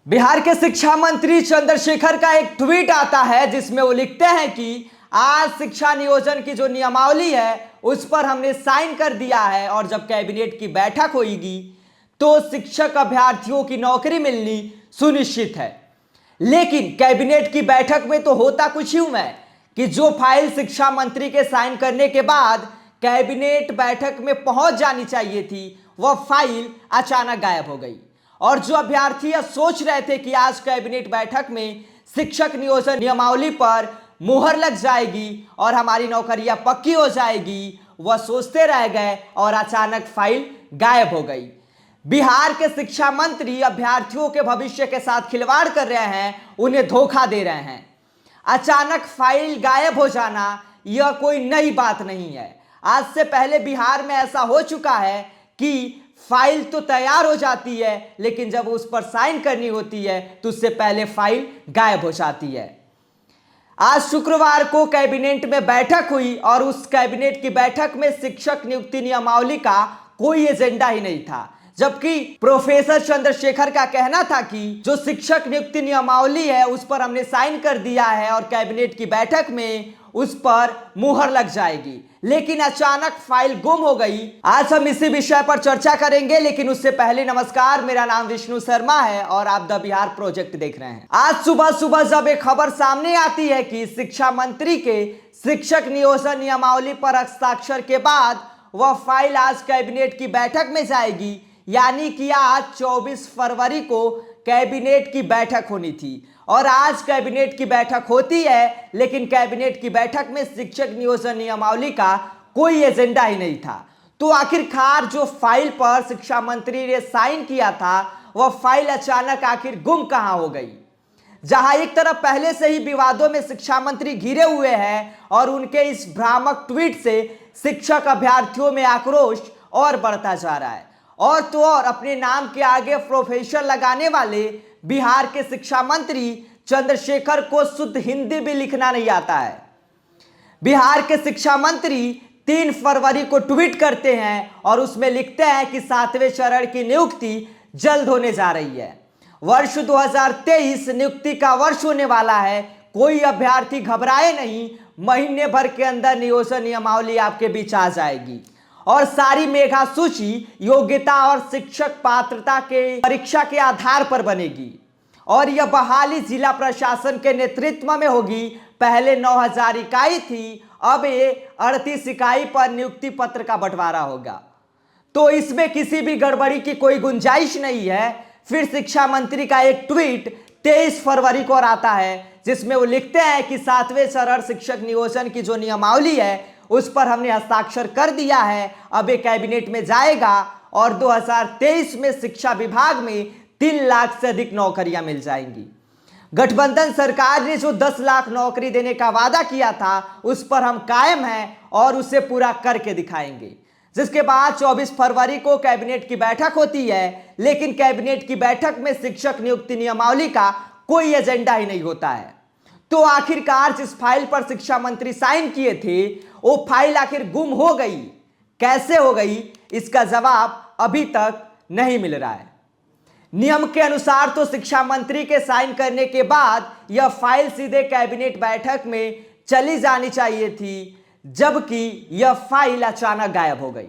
बिहार के शिक्षा मंत्री चंद्रशेखर का एक ट्वीट आता है जिसमें वो लिखते हैं कि आज शिक्षा नियोजन की जो नियमावली है उस पर हमने साइन कर दिया है और जब कैबिनेट की बैठक होगी तो शिक्षक अभ्यर्थियों की नौकरी मिलनी सुनिश्चित है। लेकिन कैबिनेट की बैठक में तो होता कुछ यूं है कि जो फाइल शिक्षा मंत्री के साइन करने के बाद कैबिनेट बैठक में पहुंच जानी चाहिए थी वह फाइल अचानक गायब हो गई। और जो अभ्यर्थी सोच रहे थे कि आज कैबिनेट बैठक में शिक्षक नियोजन नियमावली पर मुहर लग जाएगी और हमारी नौकरियां पक्की हो जाएगी, वह सोचते रह गए और अचानक फाइल गायब हो गई। बिहार के शिक्षा मंत्री अभ्यर्थियों के भविष्य के साथ खिलवाड़ कर रहे हैं, उन्हें धोखा दे रहे हैं। अचानक फाइल गायब हो जाना यह कोई नई बात नहीं है। आज से पहले बिहार में ऐसा हो चुका है कि फाइल तो तैयार हो जाती है लेकिन जब उस पर साइन करनी होती है तो उससे पहले फाइल गायब हो जाती है। आज शुक्रवार को कैबिनेट में बैठक हुई और उस कैबिनेट की बैठक में शिक्षक नियुक्ति नियमावली का कोई एजेंडा ही नहीं था, जबकि प्रोफेसर चंद्रशेखर का कहना था कि जो शिक्षक नियुक्ति नियमावली है उस पर हमने साइन कर दिया है और कैबिनेट की बैठक में उस पर मुहर लग जाएगी। लेकिन अचानक फाइल गुम हो गई। आज हम इसी विषय पर चर्चा करेंगे, लेकिन उससे पहले नमस्कार, मेरा नाम विष्णु शर्मा है और आप द बिहार प्रोजेक्ट देख रहे हैं। आज सुबह सुबह जब एक खबर सामने आती है कि शिक्षा मंत्री के शिक्षक नियोजन नियमावली पर हस्ताक्षर के बाद वह फाइल आज कैबिनेट की बैठक में जाएगी, यानी कि आज 24 फरवरी को कैबिनेट की बैठक होनी थी और आज कैबिनेट की बैठक होती है, लेकिन कैबिनेट की बैठक में शिक्षक नियोजन नियमावली का कोई एजेंडा ही नहीं था। तो आखिरकार जो फाइल पर शिक्षा मंत्री ने साइन किया था वह फाइल अचानक आखिर गुम कहां हो गई। जहां एक तरफ पहले से ही विवादों में शिक्षा मंत्री घिरे हुए हैं और उनके इस भ्रामक ट्वीट से शिक्षक अभ्यर्थियों में आक्रोश और बढ़ता जा रहा है, और तो और अपने नाम के आगे प्रोफेसर लगाने वाले बिहार के शिक्षा मंत्री चंद्रशेखर को शुद्ध हिंदी भी लिखना नहीं आता है। बिहार के शिक्षा मंत्री 3 फरवरी को ट्वीट करते हैं और उसमें लिखते हैं कि 7वें चरण की नियुक्ति जल्द होने जा रही है। वर्ष 2023 नियुक्ति का वर्ष होने वाला है। कोई अभ्यर्थी घबराए नहीं, महीने भर के अंदर नियोजन नियमावली आपके बीच आ जाएगी और सारी मेधा सूची योग्यता और शिक्षक पात्रता के परीक्षा के आधार पर बनेगी और यह बहाली जिला प्रशासन के नेतृत्व में होगी। पहले 9000 इकाई थी, अब ये 38 इकाई पर नियुक्ति पत्र का बंटवारा होगा। तो इसमें किसी भी गड़बड़ी की कोई गुंजाइश नहीं है। फिर शिक्षा मंत्री का एक ट्वीट 23 फरवरी को आता है जिसमें वो लिखते हैं कि 7वें चरण शिक्षक नियोजन की जो नियमावली है उस पर हमने हस्ताक्षर कर दिया है, अब ये कैबिनेट में जाएगा और 2023 में शिक्षा विभाग में 3 लाख से अधिक नौकरियां मिल जाएंगी। गठबंधन सरकार ने जो 10 लाख नौकरी देने का वादा किया था उस पर हम कायम हैं और उसे पूरा करके दिखाएंगे। जिसके बाद 24 फरवरी को कैबिनेट की बैठक होती है, लेकिन कैबिनेट की बैठक में शिक्षक नियुक्ति नियमावली का कोई एजेंडा ही नहीं होता है। तो आखिरकार जिस फाइल पर शिक्षा मंत्री साइन किए थे वो फाइल आखिर गुम हो गई, कैसे हो गई, इसका जवाब अभी तक नहीं मिल रहा है। नियम के अनुसार तो शिक्षा मंत्री के साइन करने के बाद यह फाइल सीधे कैबिनेट बैठक में चली जानी चाहिए थी, जबकि यह फाइल अचानक गायब हो गई।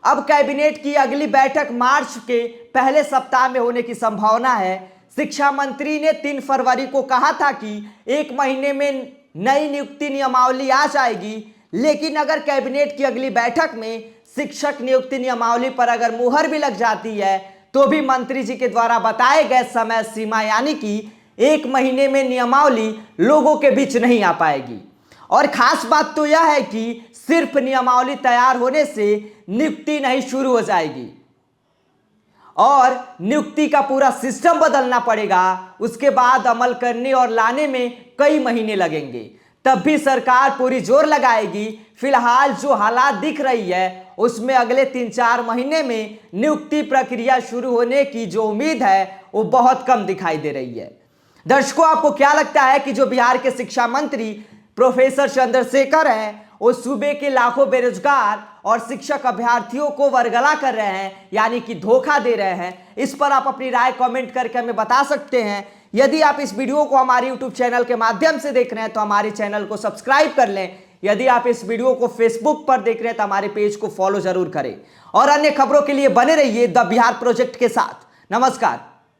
अब कैबिनेट की अगली बैठक मार्च के पहले सप्ताह में होने की संभावना है। शिक्षा मंत्री ने 3 फरवरी को कहा था कि 1 महीने में नई नियुक्ति नियमावली आ जाएगी, लेकिन अगर कैबिनेट की अगली बैठक में शिक्षक नियुक्ति नियमावली पर अगर मुहर भी लग जाती है तो भी मंत्री जी के द्वारा बताए गए समय सीमा यानी कि 1 महीने में नियमावली लोगों के बीच नहीं आ पाएगी। और खास बात तो यह है कि सिर्फ नियमावली तैयार होने से नियुक्ति नहीं शुरू हो जाएगी और नियुक्ति का पूरा सिस्टम बदलना पड़ेगा। उसके बाद अमल करने और लाने में कई महीने लगेंगे, तब भी सरकार पूरी जोर लगाएगी। फिलहाल जो हालात दिख रही है उसमें अगले 3-4 महीने में नियुक्ति प्रक्रिया शुरू होने की जो उम्मीद है वो बहुत कम दिखाई दे रही है। दर्शकों, आपको क्या लगता है कि जो बिहार के शिक्षा मंत्री प्रोफेसर चंद्रशेखर हैं उस सूबे के लाखों बेरोजगार और शिक्षक अभ्यर्थियों को वरगला कर रहे हैं, यानी कि धोखा दे रहे हैं। इस पर आप अपनी राय कमेंट करके हमें बता सकते हैं। यदि आप इस वीडियो को हमारे यूट्यूब चैनल के माध्यम से देख रहे हैं तो हमारे चैनल को सब्सक्राइब कर लें। यदि आप इस वीडियो को फेसबुक पर देख रहे हैं तो हमारे पेज को फॉलो जरूर करें और अन्य खबरों के लिए बने रहिए द बिहार प्रोजेक्ट के साथ। नमस्कार।